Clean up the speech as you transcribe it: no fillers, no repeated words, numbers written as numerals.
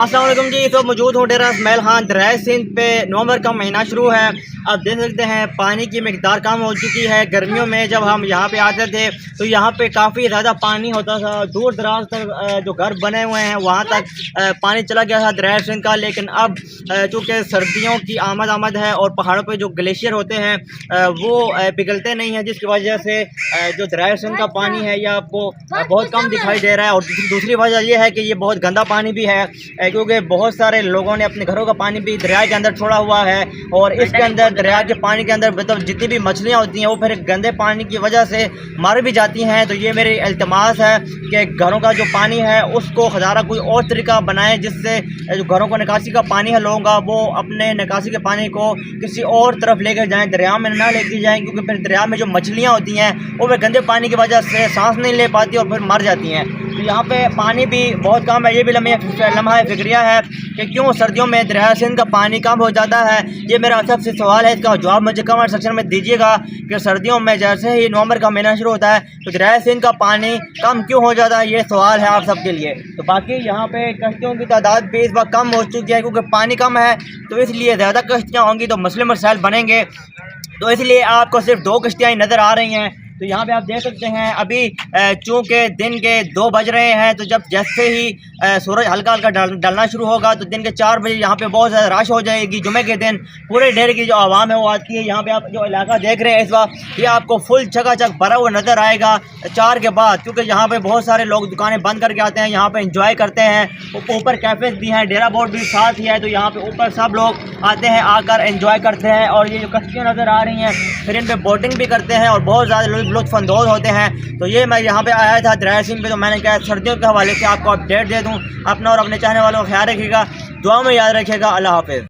अस्सलाम वालेकुम जी। तो मौजूद हूँ डेरा इसमाइल खान दरियाए सिंध पे। नवंबर का महीना शुरू है। अब देख सकते हैं पानी की मिकदार कम हो चुकी है। गर्मियों में जब हम यहाँ पे आते थे तो यहाँ पे काफ़ी ज़्यादा पानी होता था, दूर दराज तक जो घर बने हुए हैं वहाँ तक पानी चला गया था दरियाए सिंध का। लेकिन अब चूँकि सर्दियों की आमद है और पहाड़ों पे जो ग्लेशियर होते हैं वो पिघलते नहीं हैं, जिसकी वजह से जो दरियाए सिंध का पानी है ये आपको बहुत कम दिखाई दे रहा है। और दूसरी वजह यह है कि ये बहुत गंदा पानी भी है, क्योंकि बहुत सारे लोगों ने अपने घरों का पानी भी दरिया के अंदर छोड़ा हुआ है। और इसके अंदर दरिया के पानी के अंदर मतलब जितनी भी मछलियाँ होती हैं वो फिर गंदे पानी की वजह से मर भी जाती हैं। तो ये मेरी इल्तिमास है कि घरों का जो पानी है उसको खजारा कोई और तरीका बनाएं, जिससे जो घरों को निकासी का पानी है लोगों का वो अपने निकासी के पानी को किसी और तरफ लेकर जाएँ, दरिया में ना लेके जाएँ, क्योंकि फिर दरिया में जो मछलियाँ होती हैं वो फिर गंदे पानी की वजह से सांस नहीं ले पाती और फिर मर जाती हैं। तो यहाँ पे पानी भी बहुत कम है। ये भी लम्हा फिक्रिया है कि क्यों सर्दियों में दरिया सिंध का पानी कम हो जाता है। ये मेरा सबसे सवाल है, इसका जवाब मुझे कमेंट सेक्शन में दीजिएगा कि सर्दियों में जैसे ही नवंबर का महीना शुरू होता है तो दरिया सिंध का पानी कम क्यों हो जाता है। ये सवाल है आप सबके लिए। तो बाकी यहाँ पे कश्तियों की तादाद भी इस वक्त कम हो चुकी है, क्योंकि पानी कम है तो इसलिए ज़्यादा कश्तियाँ होंगी तो मसले मसाइल बनेंगे। तो इसलिए आपको सिर्फ 2 कश्तियाँ ही नज़र आ रही हैं। तो यहाँ पे आप देख सकते हैं अभी चूँकि दिन के 2 बज रहे हैं, तो जब जैसे ही सूरज हल्का हल्का डलना शुरू होगा तो दिन के 4 बजे यहाँ पे बहुत ज़्यादा रश हो जाएगी। जुमे के दिन पूरे ढेर की जो आवाम है वो आती है। यहाँ पे आप जो इलाका देख रहे हैं इस वक्त ये आपको फुल चकाचक भरा हुआ नज़र आएगा 4 के बाद, क्योंकि यहाँ पे बहुत सारे लोग दुकानें बंद करके आते हैं, यहाँ पे इंजॉय करते हैं। ऊपर कैफ़े भी हैं, डेरा बोर्ड भी साथ ही है, तो यहाँ पे ऊपर सब लोग आते हैं, आकर एंजॉय करते हैं। और ये जो कश्तियाँ नज़र आ रही हैं फिर इन पर बोटिंग भी करते हैं और बहुत ज़्यादा लुत्फ़ अंदोज़ होते हैं। तो ये मैं यहाँ पे आया था दरियाए सिंध पे, तो मैंने कहा सर्दियों के हवाले से आपको अपडेट दे दूँ। अपना और अपने चाहने वालों का ख्याल रखिएगा, दुआ में याद रखिएगा। अल्लाह हाफ़िज़।